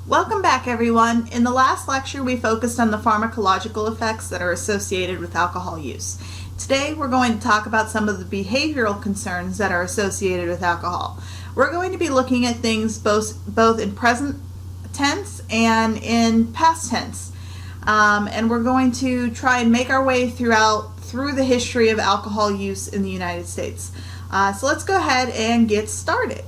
Welcome back, everyone. In the last lecture, we focused on the pharmacological effects that are associated with alcohol use. Today, we're going to talk about some of the behavioral concerns that are associated with alcohol. We're going to be looking at things both in present tense and in past tense. And we're going to try and make our way through the history of alcohol use in the United States. So let's go ahead and get started.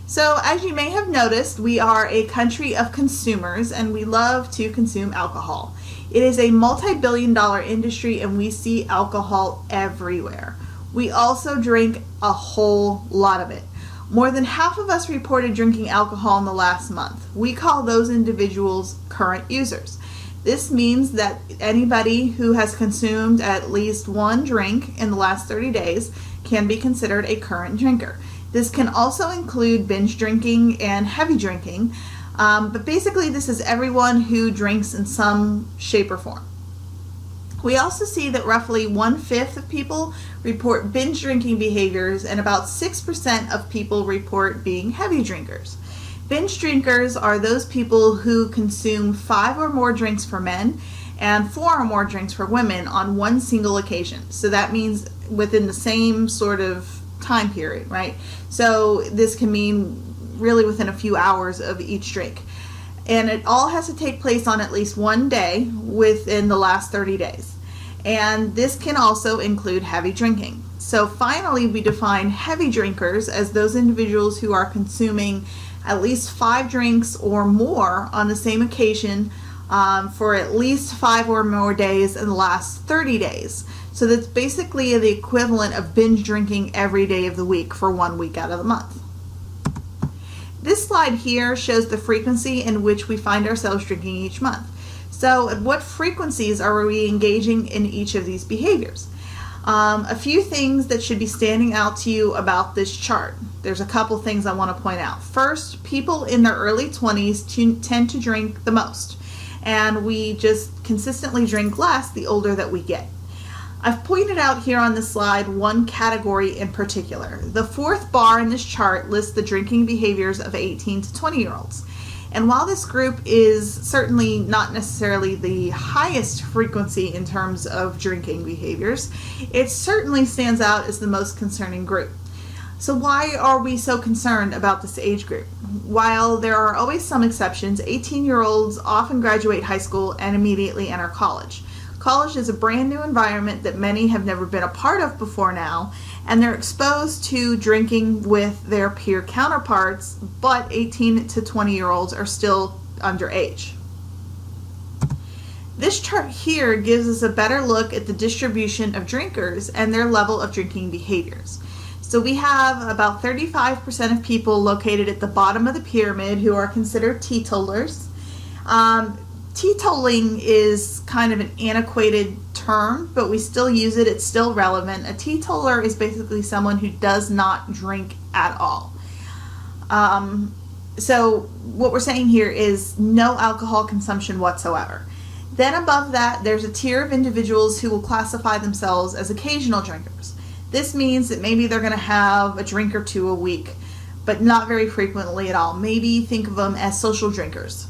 So as you may have noticed, we are a country of consumers and we love to consume alcohol. It is a multi-billion-dollar industry and we see alcohol everywhere. We also drink a whole lot of it. More than half of us reported drinking alcohol in the last month. We call those individuals current users. This means that anybody who has consumed at least one drink in the last 30 days can be considered a current drinker. This can also include binge drinking and heavy drinking, but basically this is everyone who drinks in some shape or form. We also see that roughly 1/5 of people report binge drinking behaviors and about 6% of people report being heavy drinkers. Binge drinkers are those people who consume 5 or more drinks for men and 4 or more drinks for women on one single occasion. So that means within the same sort of time period, right? So this can mean really within a few hours of each drink. And it all has to take place on at least one day within the last 30 days. And this can also include heavy drinking. So finally, we define heavy drinkers as those individuals who are consuming at least 5 drinks or more on the same occasion for at least 5 or more days in the last 30 days. So that's basically the equivalent of binge drinking every day of the week for 1 week out of the month. This slide here shows the frequency in which we find ourselves drinking each month. So at what frequencies are we engaging in each of these behaviors? A few things that should be standing out to you about this chart. There's a couple things I want to point out. First, people in their early 20s tend to drink the most, and we just consistently drink less the older that we get. I've pointed out here on this slide one category in particular. The 4th bar in this chart lists the drinking behaviors of 18 to 20-year-olds. And while this group is certainly not necessarily the highest frequency in terms of drinking behaviors, it certainly stands out as the most concerning group. So why are we so concerned about this age group? While there are always some exceptions, 18-year-olds often graduate high school and immediately enter college. College is a brand new environment that many have never been a part of before now, and they're exposed to drinking with their peer counterparts, but 18 to 20-year-olds are still underage. This chart here gives us a better look at the distribution of drinkers and their level of drinking behaviors. So we have about 35% of people located at the bottom of the pyramid who are considered teetotalers. Teetotaling is kind of an antiquated term, but we still use it. It's still relevant. A teetotaler is basically someone who does not drink at all. So what we're saying here is no alcohol consumption whatsoever. Then above that, there's a tier of individuals who will classify themselves as occasional drinkers. This means that maybe they're going to have a drink or two a week, but not very frequently at all. Maybe think of them as social drinkers.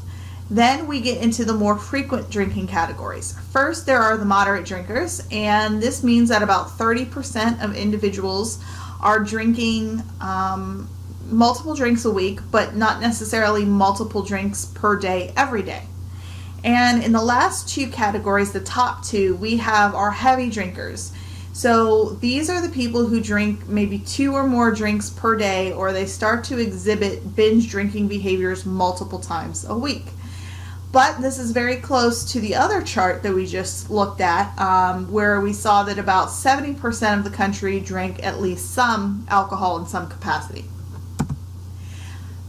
Then we get into the more frequent drinking categories. First, there are the moderate drinkers, and this means that about 30% of individuals are drinking multiple drinks a week, but not necessarily multiple drinks per day every day. And in the last 2 categories, the top 2, we have our heavy drinkers. So these are the people who drink maybe 2 or more drinks per day, or they start to exhibit binge drinking behaviors multiple times a week. But this is very close to the other chart that we just looked at, where we saw that about 70% of the country drank at least some alcohol in some capacity.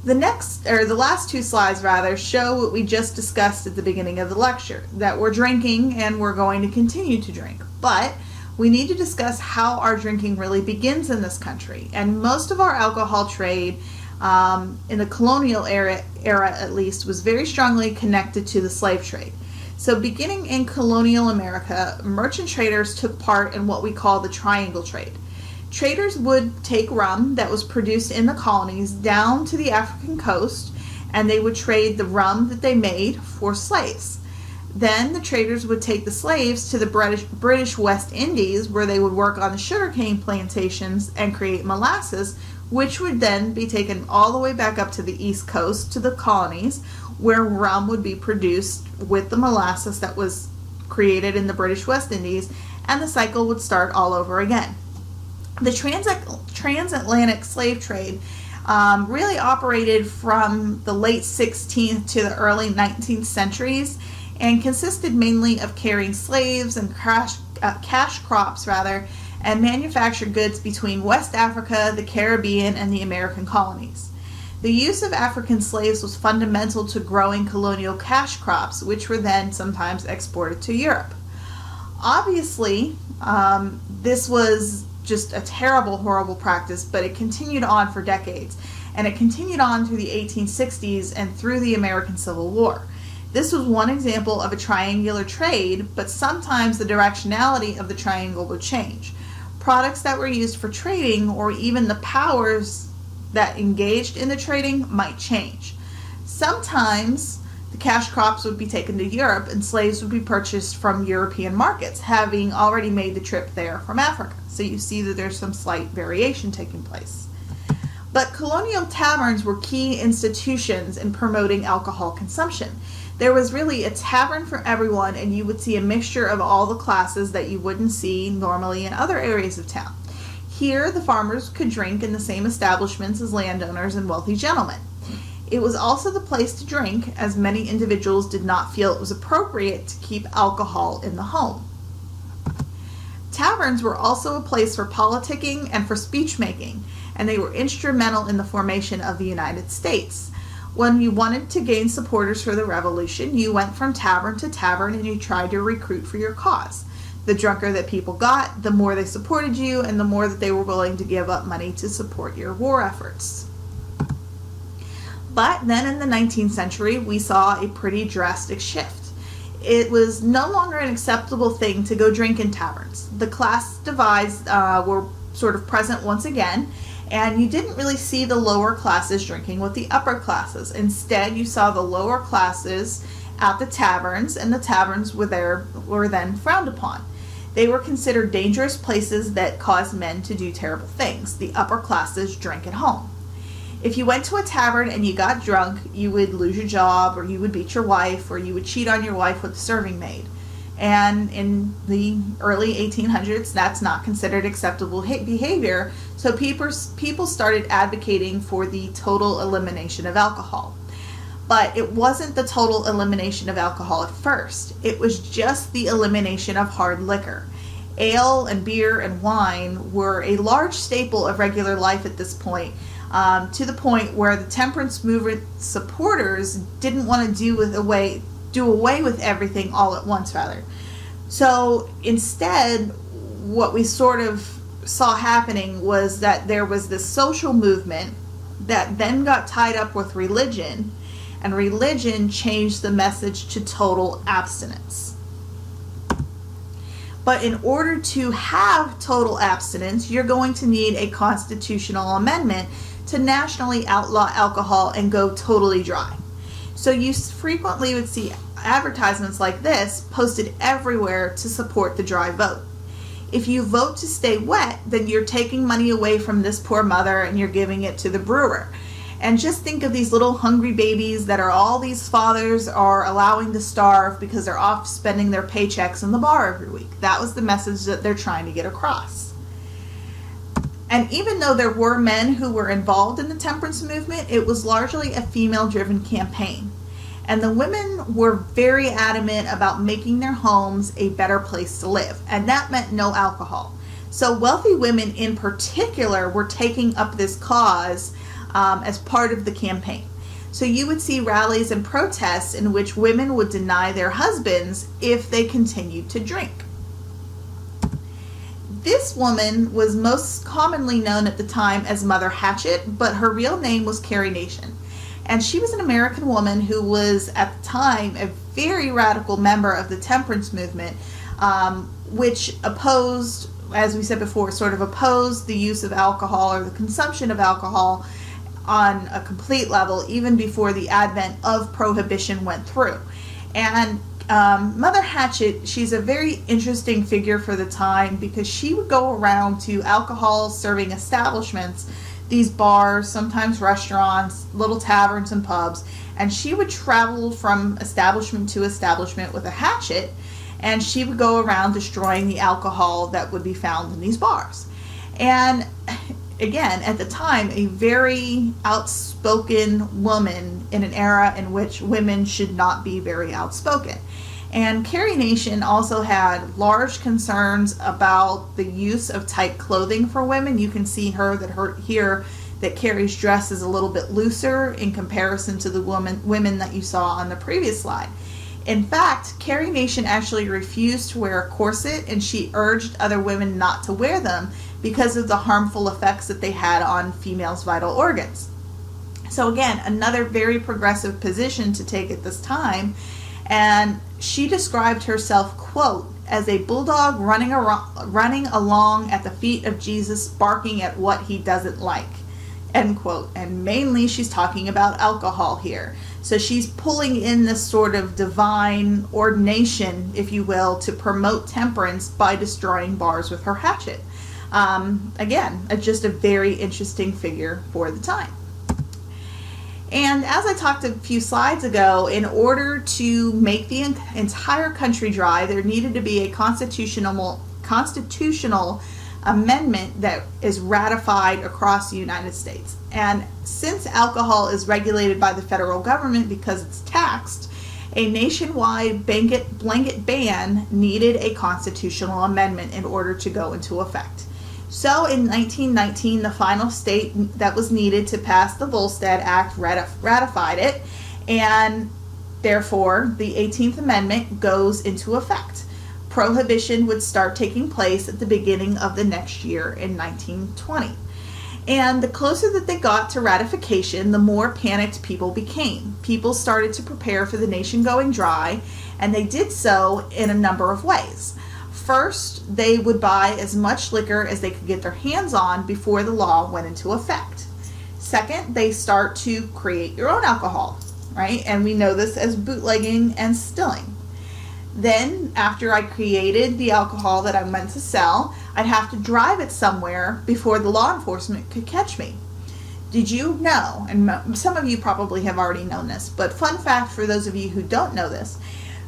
The last 2 slides rather show what we just discussed at the beginning of the lecture, that we're drinking and we're going to continue to drink. But we need to discuss how our drinking really begins in this country. And most of our alcohol trade in the colonial era at least, was very strongly connected to the slave trade. So beginning in colonial America, merchant traders took part in what we call the triangle trade. Traders would take rum that was produced in the colonies down to the African coast and they would trade the rum that they made for slaves. Then the traders would take the slaves to the British West Indies, where they would work on the sugarcane plantations and create molasses, which would then be taken all the way back up to the East Coast to the colonies, where rum would be produced with the molasses that was created in the British West Indies, and the cycle would start all over again. The transatlantic slave trade really operated from the late 16th to the early 19th centuries, and consisted mainly of carrying slaves and cash crops and manufactured goods between West Africa, the Caribbean, and the American colonies. The use of African slaves was fundamental to growing colonial cash crops, which were then sometimes exported to Europe. Obviously, this was just a terrible, horrible practice, but it continued on for decades, and it continued on through the 1860s and through the American Civil War. This was one example of a triangular trade, but sometimes the directionality of the triangle would change. Products that were used for trading, or even the powers that engaged in the trading, might change. Sometimes the cash crops would be taken to Europe and slaves would be purchased from European markets, having already made the trip there from Africa. So you see that there's some slight variation taking place. But colonial taverns were key institutions in promoting alcohol consumption. There was really a tavern for everyone, and you would see a mixture of all the classes that you wouldn't see normally in other areas of town. Here, the farmers could drink in the same establishments as landowners and wealthy gentlemen. It was also the place to drink, as many individuals did not feel it was appropriate to keep alcohol in the home. Taverns were also a place for politicking and for speech making, and they were instrumental in the formation of the United States. When you wanted to gain supporters for the revolution, you went from tavern to tavern and you tried to recruit for your cause. The drunker that people got, the more they supported you, and the more that they were willing to give up money to support your war efforts. But then in the 19th century, we saw a pretty drastic shift. It was no longer an acceptable thing to go drink in taverns. The class divides were sort of present once again, and you didn't really see the lower classes drinking with the upper classes. Instead, you saw the lower classes at the taverns, and the taverns were then frowned upon. They were considered dangerous places that caused men to do terrible things. The upper classes drank at home. If you went to a tavern and you got drunk, you would lose your job, or you would beat your wife, or you would cheat on your wife with a serving maid. And in the early 1800s, that's not considered acceptable behavior, so people started advocating for the total elimination of alcohol. But it wasn't the total elimination of alcohol at first. It was just the elimination of hard liquor. Ale and beer and wine were a large staple of regular life at this point, to the point where the temperance movement supporters didn't want to do away with everything all at once, rather. So instead, what we sort of saw happening was that there was this social movement that then got tied up with religion, and religion changed the message to total abstinence. But in order to have total abstinence, you're going to need a constitutional amendment to nationally outlaw alcohol and go totally dry. So you frequently would see advertisements like this posted everywhere to support the dry vote. If you vote to stay wet, then you're taking money away from this poor mother and you're giving it to the brewer. And just think of these little hungry babies that all these fathers are allowing to starve because they're off spending their paychecks in the bar every week. That was the message that they're trying to get across. And even though there were men who were involved in the temperance movement, it was largely a female-driven campaign. And the women were very adamant about making their homes a better place to live. And that meant no alcohol. So wealthy women in particular were taking up this cause as part of the campaign. So you would see rallies and protests in which women would deny their husbands if they continued to drink. This woman was most commonly known at the time as Mother Hatchet, but her real name was Carrie Nation. And she was an American woman who was, at the time, a very radical member of the temperance movement, which opposed, as we said before, sort of opposed the use of alcohol or the consumption of alcohol on a complete level even before the advent of prohibition went through. And Mother Hatchet, she's a very interesting figure for the time because she would go around to alcohol serving establishments, these bars, sometimes restaurants, little taverns and pubs, and she would travel from establishment to establishment with a hatchet, and she would go around destroying the alcohol that would be found in these bars. And again, at the time, a very outspoken woman in an era in which women should not be very outspoken. And Carrie Nation also had large concerns about the use of tight clothing for women. You can see here that Carrie's dress is a little bit looser in comparison to the women that you saw on the previous slide. In fact, Carrie Nation actually refused to wear a corset, and she urged other women not to wear them because of the harmful effects that they had on females' vital organs. So again, another very progressive position to take at this time. And she described herself, quote, as a bulldog running along at the feet of Jesus, barking at what he doesn't like, end quote. And mainly she's talking about alcohol here. So she's pulling in this sort of divine ordination, if you will, to promote temperance by destroying bars with her hatchet. Again, just a very interesting figure for the time. And as I talked a few slides ago, in order to make the entire country dry, there needed to be a constitutional amendment that is ratified across the United States. And since alcohol is regulated by the federal government because it's taxed, a nationwide blanket ban needed a constitutional amendment in order to go into effect. So in 1919, the final state that was needed to pass the Volstead Act ratified it, and therefore the 18th Amendment goes into effect. Prohibition would start taking place at the beginning of the next year in 1920. And the closer that they got to ratification, the more panicked people became. People started to prepare for the nation going dry, and they did so in a number of ways. First, they would buy as much liquor as they could get their hands on before the law went into effect. Second, they start to create your own alcohol, right? And we know this as bootlegging and stilling. Then, after I created the alcohol that I meant to sell, I'd have to drive it somewhere before the law enforcement could catch me. Did you know, and some of you probably have already known this, but fun fact for those of you who don't know this,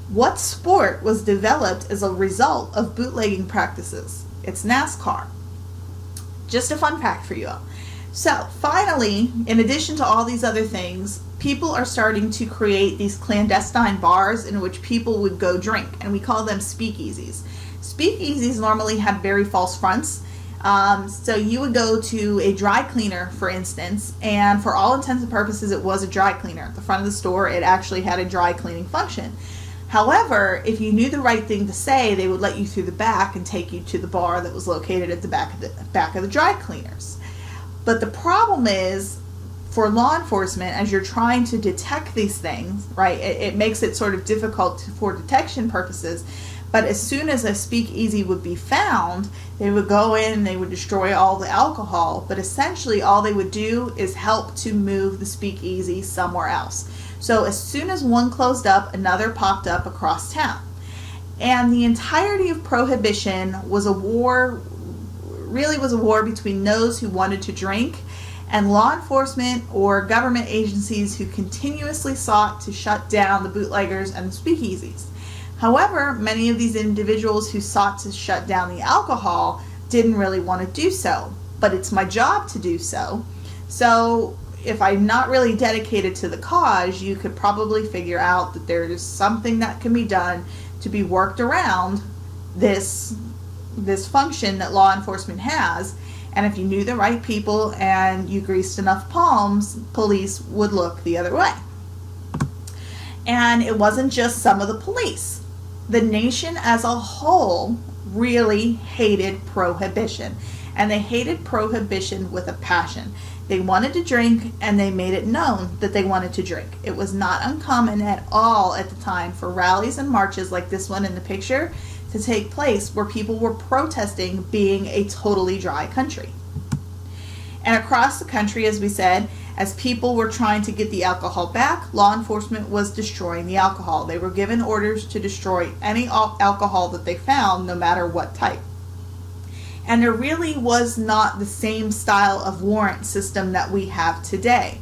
what sport was developed as a result of bootlegging practices? It's NASCAR. Just a fun fact for you all. So finally, in addition to all these other things, people are starting to create these clandestine bars in which people would go drink, and we call them speakeasies. Speakeasies normally had very false fronts. So you would go to a dry cleaner, for instance, and for all intents and purposes, it was a dry cleaner. At the front of the store, it actually had a dry cleaning function. However, if you knew the right thing to say, they would let you through the back and take you to the bar that was located at the back of the dry cleaners. But the problem is, for law enforcement, as you're trying to detect these things, right, it makes it sort of difficult for detection purposes. But as soon as a speakeasy would be found, they would go in and they would destroy all the alcohol. But essentially, all they would do is help to move the speakeasy somewhere else. So as soon as one closed up, another popped up across town. And the entirety of Prohibition was a war between those who wanted to drink and law enforcement or government agencies who continuously sought to shut down the bootleggers and the speakeasies. However, many of these individuals who sought to shut down the alcohol didn't really want to do so, but it's my job to do so. So if I'm not really dedicated to the cause, you could probably figure out that there is something that can be done to be worked around this function that law enforcement has. And if you knew the right people and you greased enough palms, police would look the other way. And it wasn't just some of the police. The nation as a whole really hated Prohibition. And they hated Prohibition with a passion. They wanted to drink, and they made it known that they wanted to drink. It was not uncommon at all at the time for rallies and marches like this one in the picture to take place where people were protesting being a totally dry country. And across the country, as we said, As people were trying to get the alcohol back, law enforcement was destroying the alcohol. They were given orders to destroy any alcohol that they found, no matter what type. And there really was not the same style of warrant system that we have today.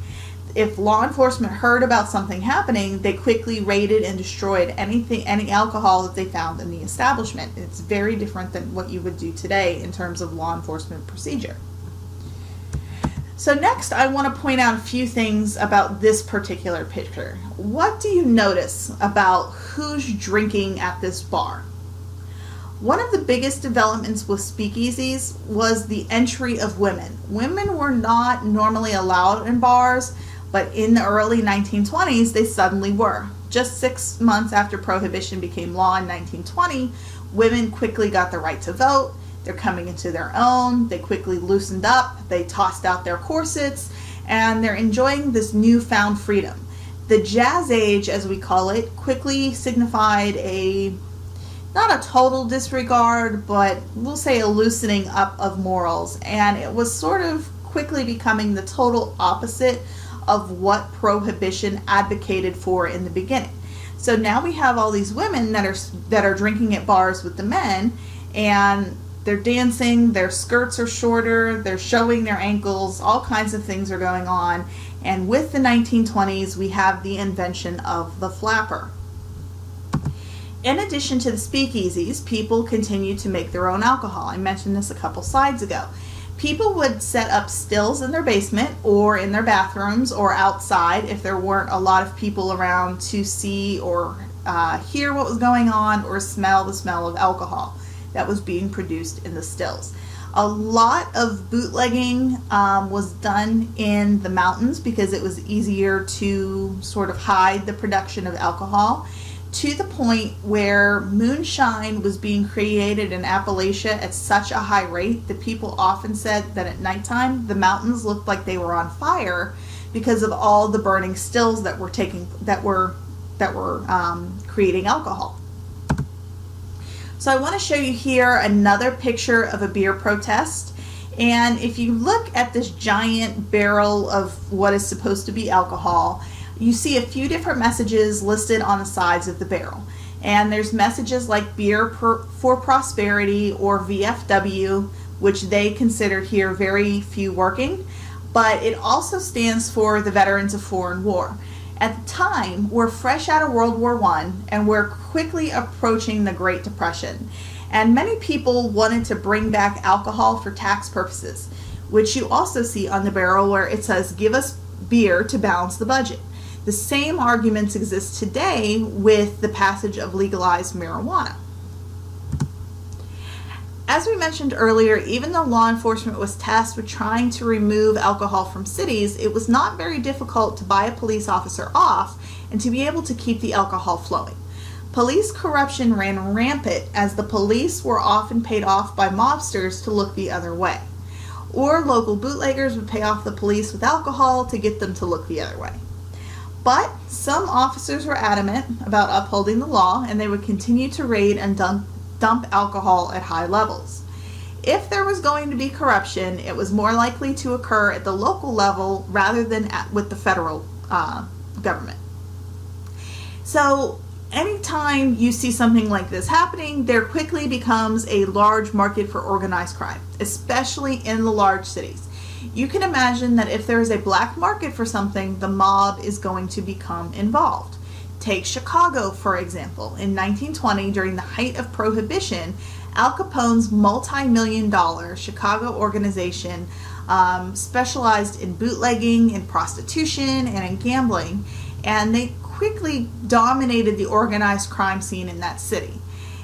If law enforcement heard about something happening, they quickly raided and destroyed any alcohol that they found in the establishment. It's very different than what you would do today in terms of law enforcement procedure. So next, I want to point out a few things about this particular picture. What do you notice about who's drinking at this bar? One of the biggest developments with speakeasies was the entry of women. Women were not normally allowed in bars, but in the early 1920s, they suddenly were. Just 6 months after Prohibition became law in 1920, women quickly got the right to vote. They're coming into their own. They quickly loosened up. They tossed out their corsets, and they're enjoying this newfound freedom. The Jazz Age, as we call it, quickly signified not a total disregard, but we'll say a loosening up of morals, and it was sort of quickly becoming the total opposite of what Prohibition advocated for in the beginning. So now we have all these women that are drinking at bars with the men, and they're dancing, their skirts are shorter, they're showing their ankles, all kinds of things are going on. And with the 1920s, we have the invention of the flapper. In addition to the speakeasies, people continued to make their own alcohol. I mentioned this a couple slides ago. People would set up stills in their basement or in their bathrooms or outside if there weren't a lot of people around to see or hear what was going on or smell the smell of alcohol that was being produced in the stills. A lot of bootlegging was done in the mountains because it was easier to sort of hide the production of alcohol, to the point where moonshine was being created in Appalachia at such a high rate that people often said that at nighttime the mountains looked like they were on fire because of all the burning stills that were creating alcohol. So I want to show you here another picture of a beer protest. And if you look at this giant barrel of what is supposed to be alcohol, you see a few different messages listed on the sides of the barrel. And there's messages like Beer for Prosperity or VFW, which they considered here very few working, but it also stands for the Veterans of Foreign War. At the time, we're fresh out of World War I, and we're quickly approaching the Great Depression. And many people wanted to bring back alcohol for tax purposes, which you also see on the barrel where it says, "Give us beer to balance the budget." The same arguments exist today with the passage of legalized marijuana. As we mentioned earlier, even though law enforcement was tasked with trying to remove alcohol from cities, it was not very difficult to buy a police officer off and to be able to keep the alcohol flowing. Police corruption ran rampant as the police were often paid off by mobsters to look the other way. Or local bootleggers would pay off the police with alcohol to get them to look the other way. But some officers were adamant about upholding the law, and they would continue to raid and dump alcohol at high levels. If there was going to be corruption, it was more likely to occur at the local level rather than with the federal government. So anytime you see something like this happening, there quickly becomes a large market for organized crime, especially in the large cities. You can imagine that if there is a black market for something, the mob is going to become involved. Take Chicago, for example. In 1920, during the height of Prohibition, Al Capone's multi-million-dollar Chicago organization specialized in bootlegging, in prostitution, and in gambling, and they quickly dominated the organized crime scene in that city.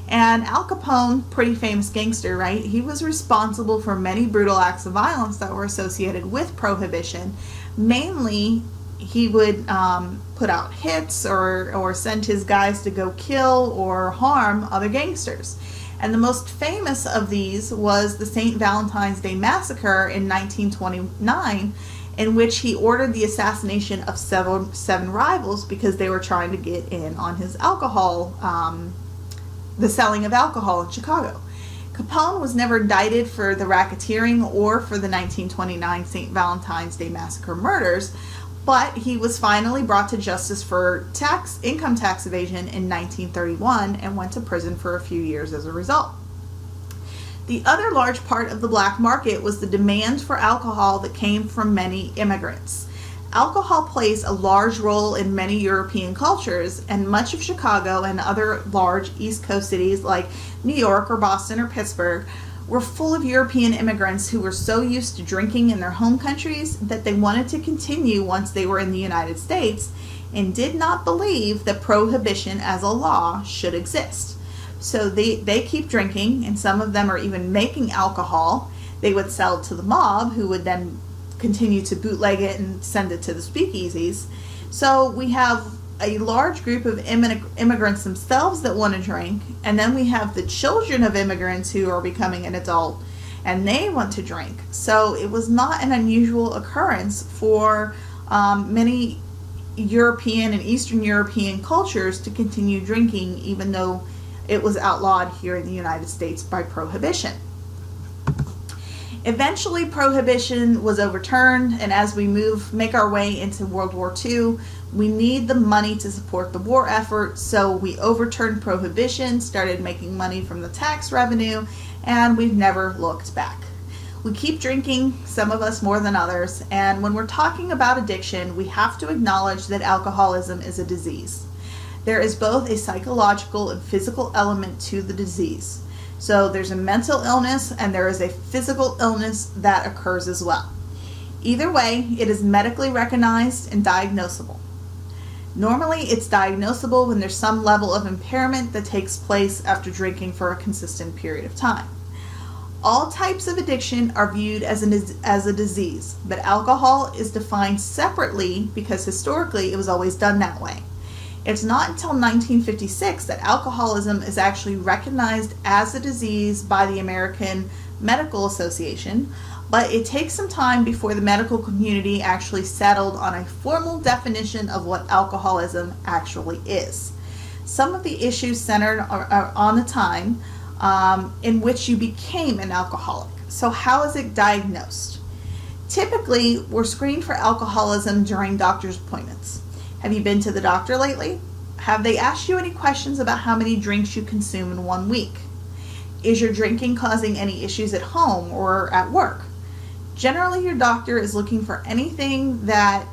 And Al Capone, pretty famous gangster, right? He was responsible for many brutal acts of violence that were associated with Prohibition. Mainly, he would put out hits or send his guys to go kill or harm other gangsters. And the most famous of these was the St. Valentine's Day Massacre in 1929, in which he ordered the assassination of seven rivals because they were trying to get in on his alcohol, the selling of alcohol in Chicago. Capone was never indicted for the racketeering or for the 1929 St. Valentine's Day Massacre murders, but he was finally brought to justice for income tax evasion in 1931 and went to prison for a few years as a result. The other large part of the black market was the demand for alcohol that came from many immigrants. Alcohol plays a large role in many European cultures, and much of Chicago and other large East Coast cities like New York or Boston or Pittsburgh were full of European immigrants who were so used to drinking in their home countries that they wanted to continue once they were in the United States and did not believe that prohibition as a law should exist. So they keep drinking, and some of them are even making alcohol. They would sell it to the mob, who would then continue to bootleg it and send it to the speakeasies. So we have a large group of immigrants themselves that want to drink, and then we have the children of immigrants who are becoming an adult and they want to drink. So it was not an unusual occurrence for many European and Eastern European cultures to continue drinking, even though it was outlawed here in the United States by prohibition. Eventually, prohibition was overturned, and as we make our way into World War II, we need the money to support the war effort, so we overturned prohibition, started making money from the tax revenue, and we've never looked back. We keep drinking, some of us more than others, and when we're talking about addiction, we have to acknowledge that alcoholism is a disease. There is both a psychological and physical element to the disease. So there's a mental illness and there is a physical illness that occurs as well. Either way, it is medically recognized and diagnosable. Normally, it's diagnosable when there's some level of impairment that takes place after drinking for a consistent period of time. All types of addiction are viewed as a disease, but alcohol is defined separately because historically it was always done that way. It's not until 1956 that alcoholism is actually recognized as a disease by the American Medical Association, but it takes some time before the medical community actually settled on a formal definition of what alcoholism actually is. Some of the issues centered on the time in which you became an alcoholic. So how is it diagnosed? Typically, we're screened for alcoholism during doctor's appointments. Have you been to the doctor lately? Have they asked you any questions about how many drinks you consume in 1 week? Is your drinking causing any issues at home or at work? Generally, your doctor is looking for anything that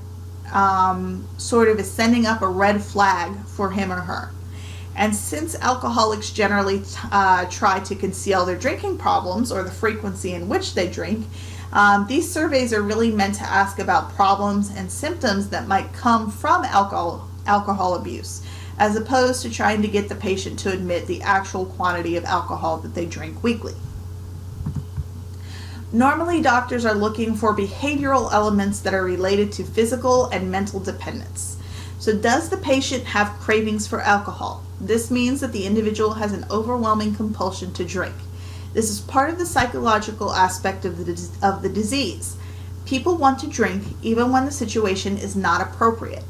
sort of is sending up a red flag for him or her. And since alcoholics generally try to conceal their drinking problems or the frequency in which they drink, these surveys are really meant to ask about problems and symptoms that might come from alcohol abuse, as opposed to trying to get the patient to admit the actual quantity of alcohol that they drink weekly. Normally, doctors are looking for behavioral elements that are related to physical and mental dependence. So does the patient have cravings for alcohol? This means that the individual has an overwhelming compulsion to drink. This is part of the psychological aspect of the disease. People want to drink even when the situation is not appropriate.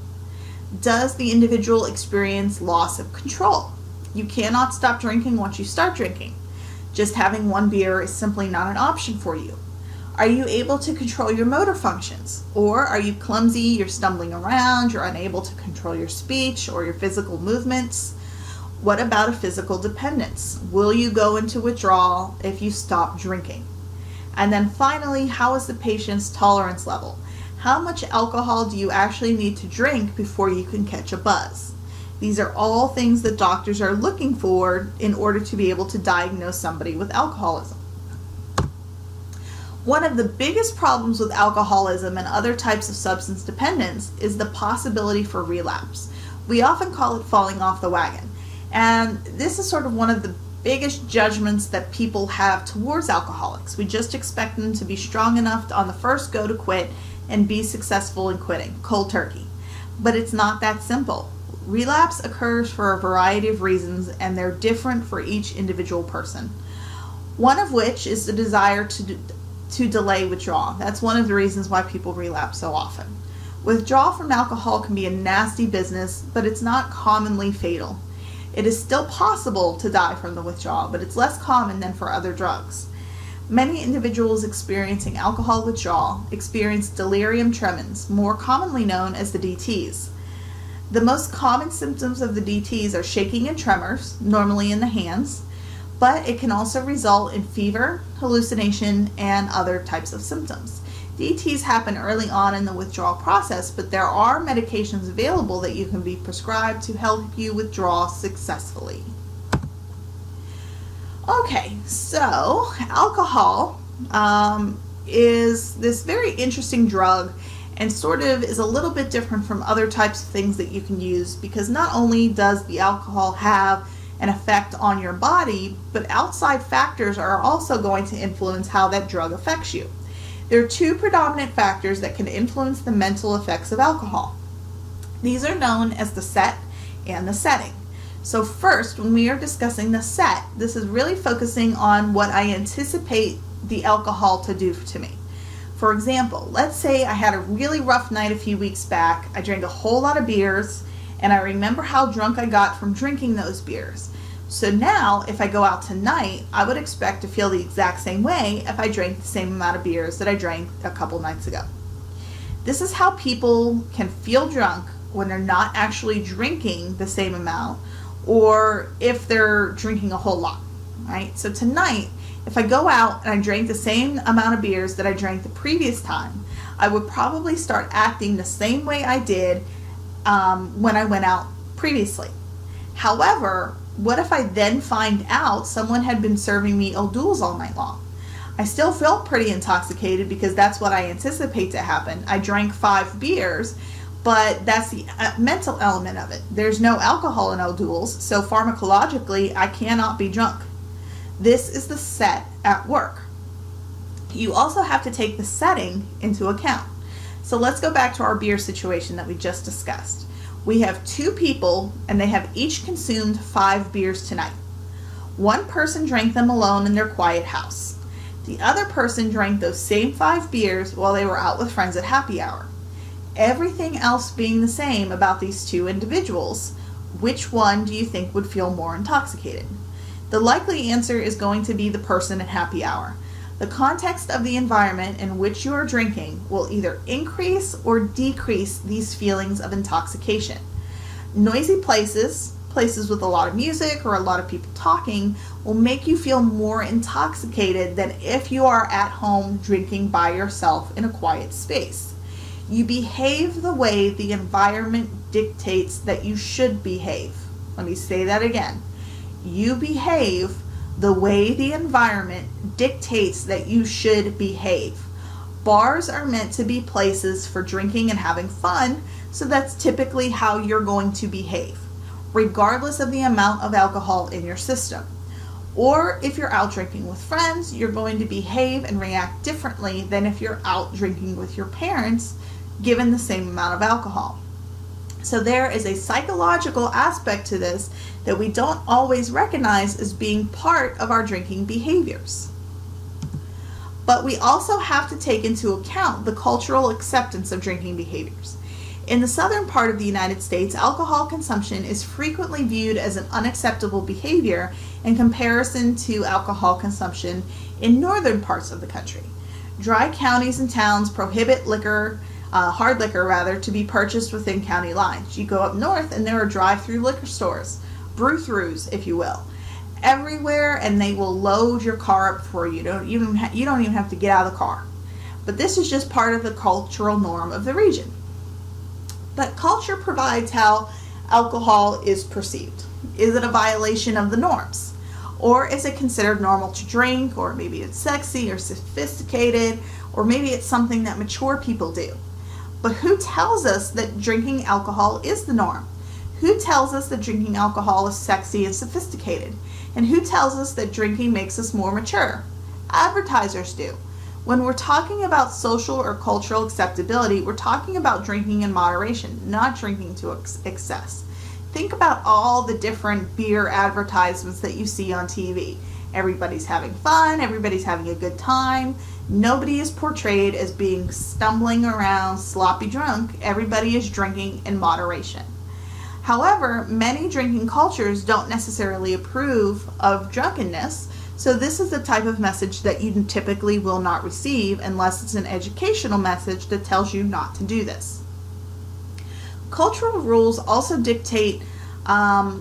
Does the individual experience loss of control? You cannot stop drinking once you start drinking. Just having one beer is simply not an option for you. Are you able to control your motor functions? Or are you clumsy, you're stumbling around, you're unable to control your speech or your physical movements? What about a physical dependence? Will you go into withdrawal if you stop drinking? And then finally, how is the patient's tolerance level? How much alcohol do you actually need to drink before you can catch a buzz? These are all things that doctors are looking for in order to be able to diagnose somebody with alcoholism. One of the biggest problems with alcoholism and other types of substance dependence is the possibility for relapse. We often call it falling off the wagon. And this is sort of one of the biggest judgments that people have towards alcoholics. We just expect them to be strong enough on the first go to quit and be successful in quitting, cold turkey. But it's not that simple. Relapse occurs for a variety of reasons, and they're different for each individual person. One of which is the desire to delay withdrawal. That's one of the reasons why people relapse so often. Withdrawal from alcohol can be a nasty business, but it's not commonly fatal. It is still possible to die from the withdrawal, but it's less common than for other drugs. Many individuals experiencing alcohol withdrawal experience delirium tremens, more commonly known as the DTs. The most common symptoms of the DTs are shaking and tremors, normally in the hands, but it can also result in fever, hallucination, and other types of symptoms. DTs happen early on in the withdrawal process, but there are medications available that you can be prescribed to help you withdraw successfully. Okay, so alcohol is this very interesting drug and sort of is a little bit different from other types of things that you can use, because not only does the alcohol have an effect on your body, but outside factors are also going to influence how that drug affects you. There are two predominant factors that can influence the mental effects of alcohol. These are known as the set and the setting. So first, when we are discussing the set, this is really focusing on what I anticipate the alcohol to do to me. For example, let's say I had a really rough night a few weeks back. I drank a whole lot of beers, and I remember how drunk I got from drinking those beers. So now, if I go out tonight, I would expect to feel the exact same way if I drank the same amount of beers that I drank a couple nights ago. This is how people can feel drunk when they're not actually drinking the same amount, or if they're drinking a whole lot, right? So tonight, if I go out and I drank the same amount of beers that I drank the previous time, I would probably start acting the same way I did when I went out previously. However, what if I then find out someone had been serving me O'Doul's all night long? I still feel pretty intoxicated because that's what I anticipate to happen. I drank 5 beers, but that's the mental element of it. There's no alcohol in O'Doul's, so pharmacologically, I cannot be drunk. This is the set at work. You also have to take the setting into account. So let's go back to our beer situation that we just discussed. We have 2 people, and they have each consumed 5 beers tonight. One person drank them alone in their quiet house. The other person drank those same 5 beers while they were out with friends at happy hour. Everything else being the same about these 2 individuals, which one do you think would feel more intoxicated? The likely answer is going to be the person at happy hour. The context of the environment in which you are drinking will either increase or decrease these feelings of intoxication. Noisy places with a lot of music or a lot of people talking, will make you feel more intoxicated than if you are at home drinking by yourself in a quiet space. You behave the way the environment dictates that you should behave. Let me say that again. You behave the way the environment dictates that you should behave. Bars are meant to be places for drinking and having fun, so that's typically how you're going to behave, regardless of the amount of alcohol in your system. Or if you're out drinking with friends, you're going to behave and react differently than if you're out drinking with your parents, given the same amount of alcohol. So there is a psychological aspect to this that we don't always recognize as being part of our drinking behaviors. But we also have to take into account the cultural acceptance of drinking behaviors. In the southern part of the United States, alcohol consumption is frequently viewed as an unacceptable behavior in comparison to alcohol consumption in northern parts of the country. Dry counties and towns prohibit hard liquor to be purchased within county lines. You go up north and there are drive-through liquor stores, brew-throughs, if you will, everywhere, and they will load your car up for you. You don't even have to get out of the car. But this is just part of the cultural norm of the region. But culture provides how alcohol is perceived. Is it a violation of the norms? Or is it considered normal to drink? Or maybe it's sexy or sophisticated, or maybe it's something that mature people do. But who tells us that drinking alcohol is the norm? Who tells us that drinking alcohol is sexy and sophisticated? And who tells us that drinking makes us more mature? Advertisers do. When we're talking about social or cultural acceptability, we're talking about drinking in moderation, not drinking to excess. Think about all the different beer advertisements that you see on TV. Everybody's having fun, everybody's having a good time. Nobody is portrayed as being stumbling around, sloppy drunk. Everybody is drinking in moderation. However, many drinking cultures don't necessarily approve of drunkenness, so this is the type of message that you typically will not receive unless it's an educational message that tells you not to do this. Cultural rules also dictate how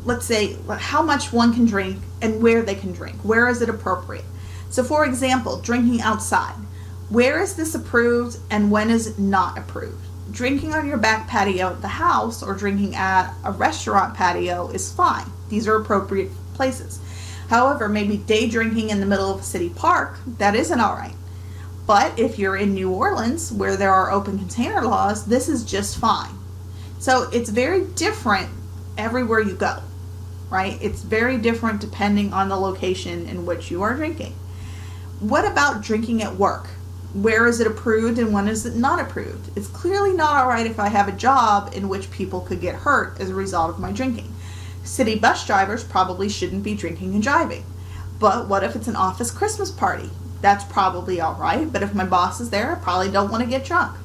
much one can drink and where they can drink. Where is it appropriate? So for example, drinking outside. Where is this approved and when is it not approved? Drinking on your back patio at the house or drinking at a restaurant patio is fine. These are appropriate places. However, maybe day drinking in the middle of a city park, that isn't all right. But if you're in New Orleans where there are open container laws, this is just fine. So it's very different everywhere you go, right? It's very different depending on the location in which you are drinking. What about drinking at work? Where is it approved and when is it not approved? It's clearly not all right if I have a job in which people could get hurt as a result of my drinking. City bus drivers probably shouldn't be drinking and driving. But what if it's an office Christmas party? That's probably all right, but if my boss is there, I probably don't want to get drunk.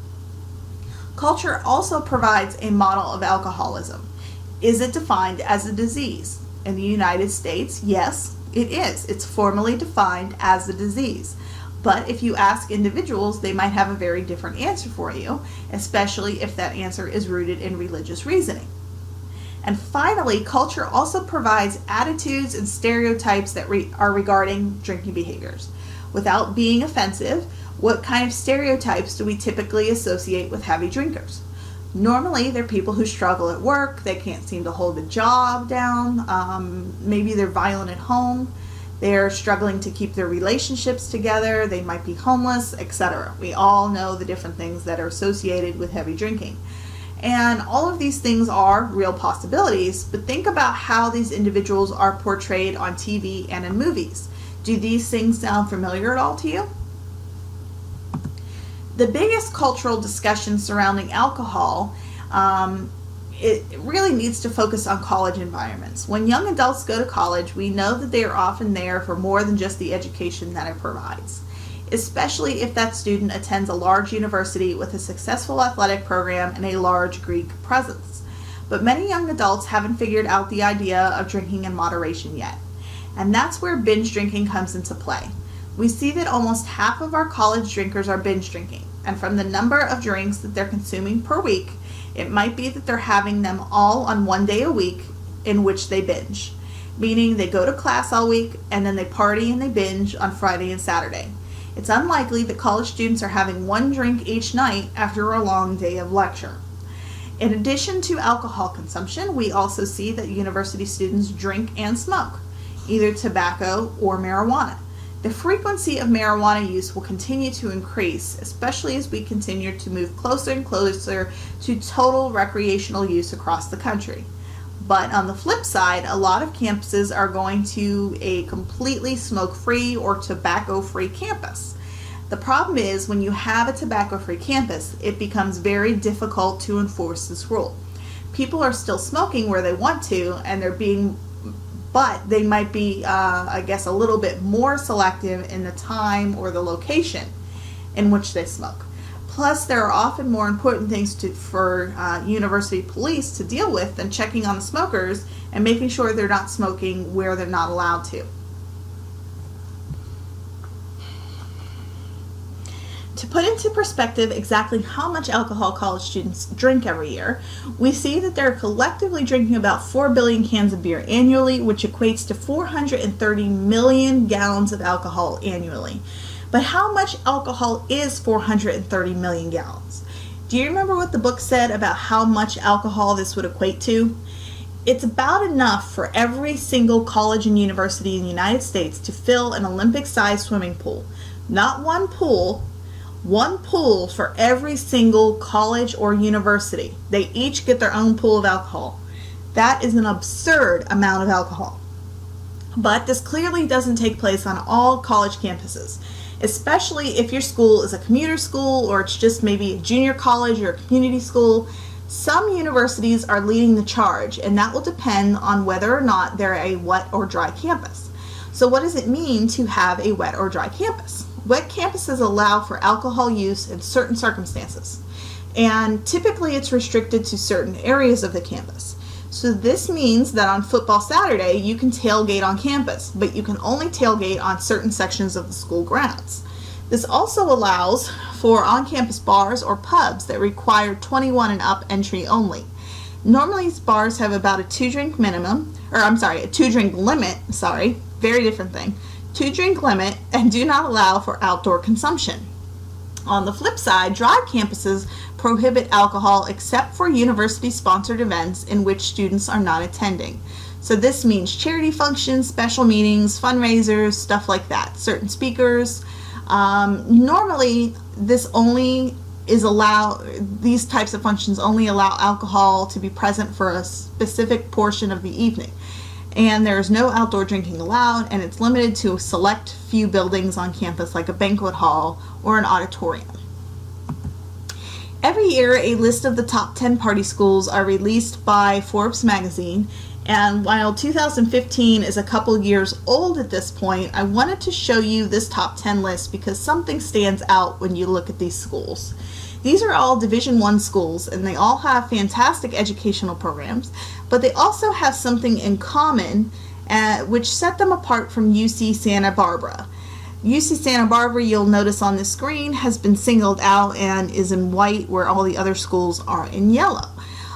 Culture also provides a model of alcoholism. Is it defined as a disease? In the United States, yes, it is. It's formally defined as a disease. But if you ask individuals, they might have a very different answer for you, especially if that answer is rooted in religious reasoning. And finally, culture also provides attitudes and stereotypes that are regarding drinking behaviors. Without being offensive, what kind of stereotypes do we typically associate with heavy drinkers? Normally, they're people who struggle at work, they can't seem to hold a job down, maybe they're violent at home, they're struggling to keep their relationships together, they might be homeless, etc. We all know the different things that are associated with heavy drinking. And all of these things are real possibilities, but think about how these individuals are portrayed on TV and in movies. Do these things sound familiar at all to you? The biggest cultural discussion surrounding alcohol, it really needs to focus on college environments. When young adults go to college, we know that they are often there for more than just the education that it provides, especially if that student attends a large university with a successful athletic program and a large Greek presence. But many young adults haven't figured out the idea of drinking in moderation yet. And that's where binge drinking comes into play. We see that almost half of our college drinkers are binge drinking, and from the number of drinks that they're consuming per week, it might be that they're having them all on one day a week in which they binge, meaning they go to class all week and then they party and they binge on Friday and Saturday. It's unlikely that college students are having one drink each night after a long day of lecture. In addition to alcohol consumption, we also see that university students drink and smoke, either tobacco or marijuana. The frequency of marijuana use will continue to increase, especially as we continue to move closer and closer to total recreational use across the country. But on the flip side, a lot of campuses are going to a completely smoke-free or tobacco-free campus. The problem is when you have a tobacco-free campus, it becomes very difficult to enforce this rule. People are still smoking where they want to, and but they might be, a little bit more selective in the time or the location in which they smoke. Plus, there are often more important things for university police to deal with than checking on the smokers and making sure they're not smoking where they're not allowed to. To put into perspective exactly how much alcohol college students drink every year, we see that they're collectively drinking about 4 billion cans of beer annually, which equates to 430 million gallons of alcohol annually. But how much alcohol is 430 million gallons? Do you remember what the book said about how much alcohol this would equate to? It's about enough for every single college and university in the United States to fill an Olympic-sized swimming pool. Not one pool for every single college or university. They each get their own pool of alcohol. That is an absurd amount of alcohol. But this clearly doesn't take place on all college campuses, especially if your school is a commuter school or it's just maybe a junior college or a community school. Some universities are leading the charge, and that will depend on whether or not they're a wet or dry campus. So what does it mean to have a wet or dry campus? Wet campuses allow for alcohol use in certain circumstances. and typically it's restricted to certain areas of the campus. So this means that on football Saturday, you can tailgate on campus, but you can only tailgate on certain sections of the school grounds. This also allows for on-campus bars or pubs that require 21 and up entry only. Normally, these bars have about a 2-drink limit, very different thing, 2-drink limit, and do not allow for outdoor consumption. On the flip side, dry campuses prohibit alcohol except for university-sponsored events in which students are not attending. So this means charity functions, special meetings, fundraisers, stuff like that, certain speakers. Normally, these types of functions only allow alcohol to be present for a specific portion of the evening. And there is no outdoor drinking allowed, and it's limited to a select few buildings on campus like a banquet hall or an auditorium. Every year, a list of the top 10 party schools are released by Forbes magazine, and while 2015 is a couple years old at this point, I wanted to show you this top 10 list because something stands out when you look at these schools. These are all Division I schools, and they all have fantastic educational programs, but they also have something in common which set them apart from UC Santa Barbara. UC Santa Barbara, you'll notice on the screen, has been singled out and is in white where all the other schools are in yellow.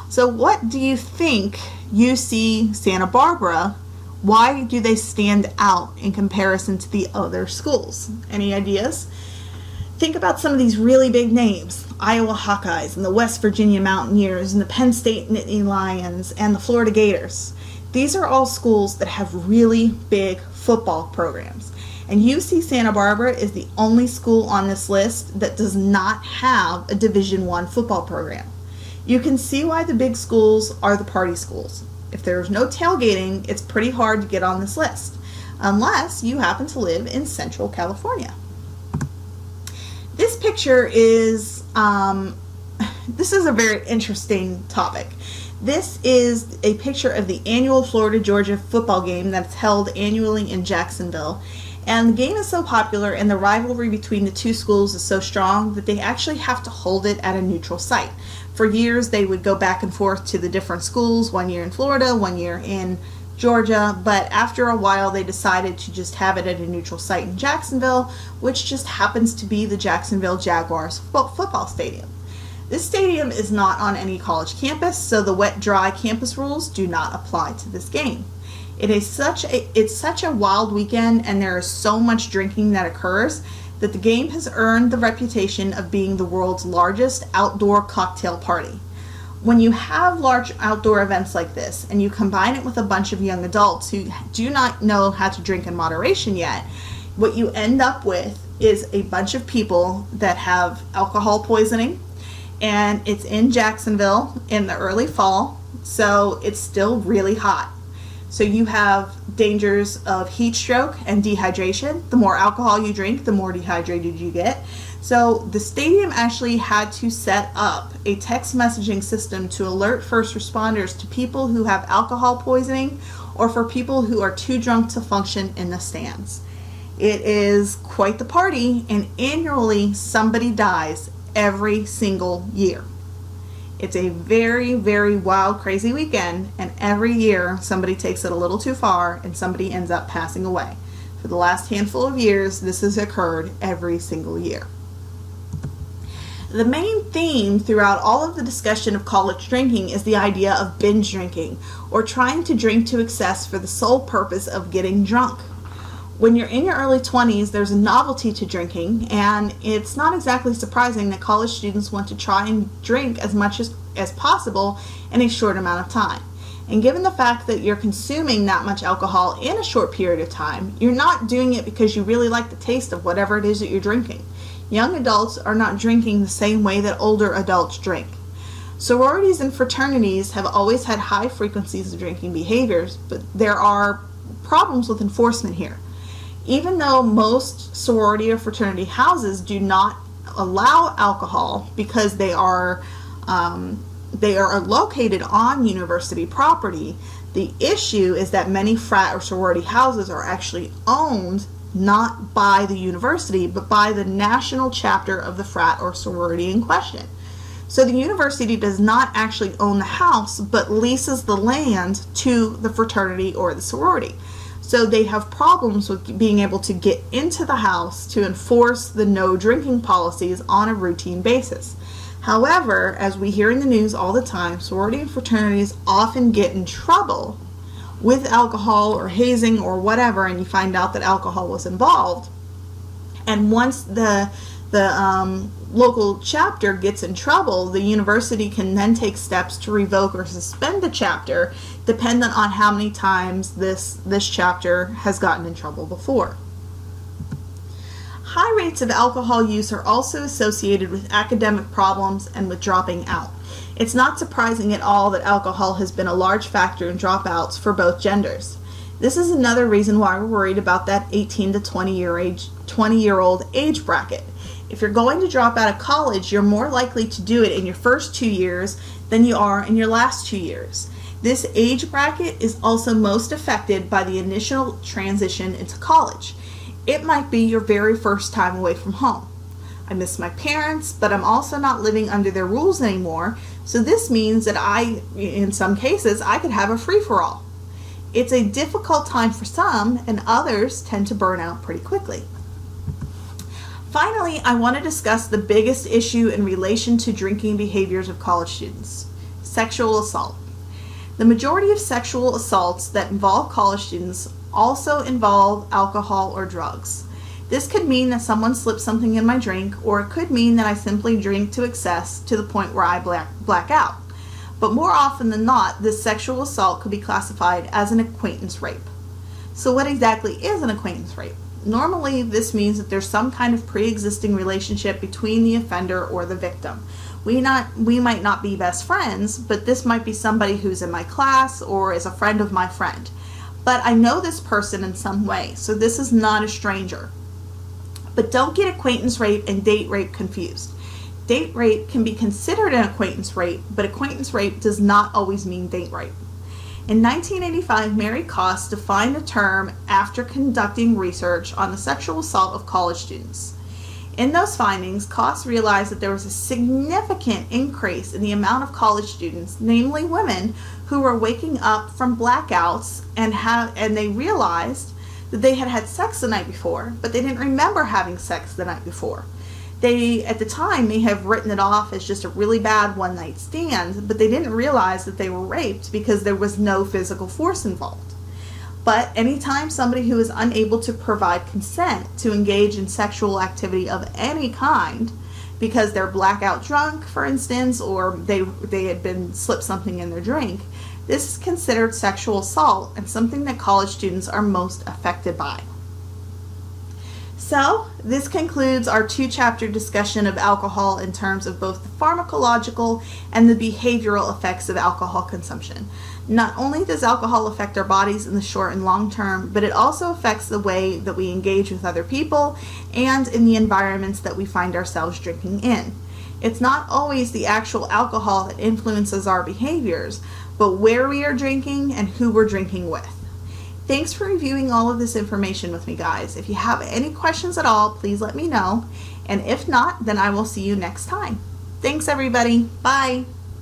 So what do you think UC Santa Barbara, why do they stand out in comparison to the other schools? Any ideas? Think about some of these really big names: Iowa Hawkeyes and the West Virginia Mountaineers and the Penn State Nittany Lions and the Florida Gators. These are all schools that have really big football programs. And UC Santa Barbara is the only school on this list that does not have a Division I football program. You can see why the big schools are the party schools. If there's no tailgating, it's pretty hard to get on this list, unless you happen to live in Central California. This picture is, this is a very interesting topic. This is a picture of the annual Florida-Georgia football game that's held annually in Jacksonville. And the game is so popular and the rivalry between the two schools is so strong that they actually have to hold it at a neutral site. For years, they would go back and forth to the different schools, 1 year in Florida, 1 year in Georgia, but after a while they decided to just have it at a neutral site in Jacksonville, which just happens to be the Jacksonville Jaguars football stadium. This stadium is not on any college campus, so the wet-dry campus rules do not apply to this game. It's such a wild weekend, and there is so much drinking that occurs that the game has earned the reputation of being the world's largest outdoor cocktail party. When you have large outdoor events like this and you combine it with a bunch of young adults who do not know how to drink in moderation yet, what you end up with is a bunch of people that have alcohol poisoning, and it's in Jacksonville in the early fall, so it's still really hot. So you have dangers of heat stroke and dehydration. The more alcohol you drink, the more dehydrated you get. So the stadium actually had to set up a text messaging system to alert first responders to people who have alcohol poisoning or for people who are too drunk to function in the stands. It is quite the party, and annually somebody dies every single year. It's a very, very wild, crazy weekend, and every year somebody takes it a little too far and somebody ends up passing away. For the last handful of years, this has occurred every single year. The main theme throughout all of the discussion of college drinking is the idea of binge drinking, or trying to drink to excess for the sole purpose of getting drunk. When you're in your early 20s, there's a novelty to drinking, and it's not exactly surprising that college students want to try and drink as much as possible in a short amount of time. And given the fact that you're consuming that much alcohol in a short period of time, you're not doing it because you really like the taste of whatever it is that you're drinking. Young adults are not drinking the same way that older adults drink. Sororities and fraternities have always had high frequencies of drinking behaviors, but there are problems with enforcement here. Even though most sorority or fraternity houses do not allow alcohol because they are located on university property, the issue is that many frat or sorority houses are actually owned not by the university but by the national chapter of the frat or sorority in question. So the university does not actually own the house, but leases the land to the fraternity or the sorority. So they have problems with being able to get into the house to enforce the no drinking policies on a routine basis. However, as we hear in the news all the time, sorority and fraternities often get in trouble with alcohol or hazing or whatever, and you find out that alcohol was involved. And once the local chapter gets in trouble, the university can then take steps to revoke or suspend the chapter, dependent on how many times this chapter has gotten in trouble before. High rates of alcohol use are also associated with academic problems and with dropping out. It's not surprising at all that alcohol has been a large factor in dropouts for both genders. This is another reason why we're worried about that 18 to 20-year-old age bracket. If you're going to drop out of college, you're more likely to do it in your first 2 years than you are in your last 2 years. This age bracket is also most affected by the initial transition into college. It might be your very first time away from home. I miss my parents, but I'm also not living under their rules anymore, so this means that in some cases, I could have a free-for-all. It's a difficult time for some, and others tend to burn out pretty quickly. Finally, I want to discuss the biggest issue in relation to drinking behaviors of college students: sexual assault. The majority of sexual assaults that involve college students also involve alcohol or drugs. This could mean that someone slipped something in my drink, or it could mean that I simply drink to excess to the point where I black out. But more often than not, this sexual assault could be classified as an acquaintance rape. So what exactly is an acquaintance rape? Normally, this means that there's some kind of pre-existing relationship between the offender or the victim. We might not be best friends, but this might be somebody who's in my class or is a friend of my friend. But I know this person in some way, so this is not a stranger. But don't get acquaintance rape and date rape confused. Date rape can be considered an acquaintance rape, but acquaintance rape does not always mean date rape. In 1985, Mary Koss defined the term after conducting research on the sexual assault of college students. In those findings, Koss realized that there was a significant increase in the amount of college students, namely women, who were waking up from blackouts and they realized that they had had sex the night before, but they didn't remember having sex the night before. They, at the time, may have written it off as just a really bad one-night stand, but they didn't realize that they were raped because there was no physical force involved. But anytime somebody who is unable to provide consent to engage in sexual activity of any kind, because they're blackout drunk, for instance, or they had been slipped something in their drink, this is considered sexual assault and something that college students are most affected by. So, this concludes our 2-chapter discussion of alcohol in terms of both the pharmacological and the behavioral effects of alcohol consumption. Not only does alcohol affect our bodies in the short and long term, but it also affects the way that we engage with other people and in the environments that we find ourselves drinking in. It's not always the actual alcohol that influences our behaviors, but where we are drinking and who we're drinking with. Thanks for reviewing all of this information with me, guys. If you have any questions at all, please let me know. And if not, then I will see you next time. Thanks, everybody. Bye.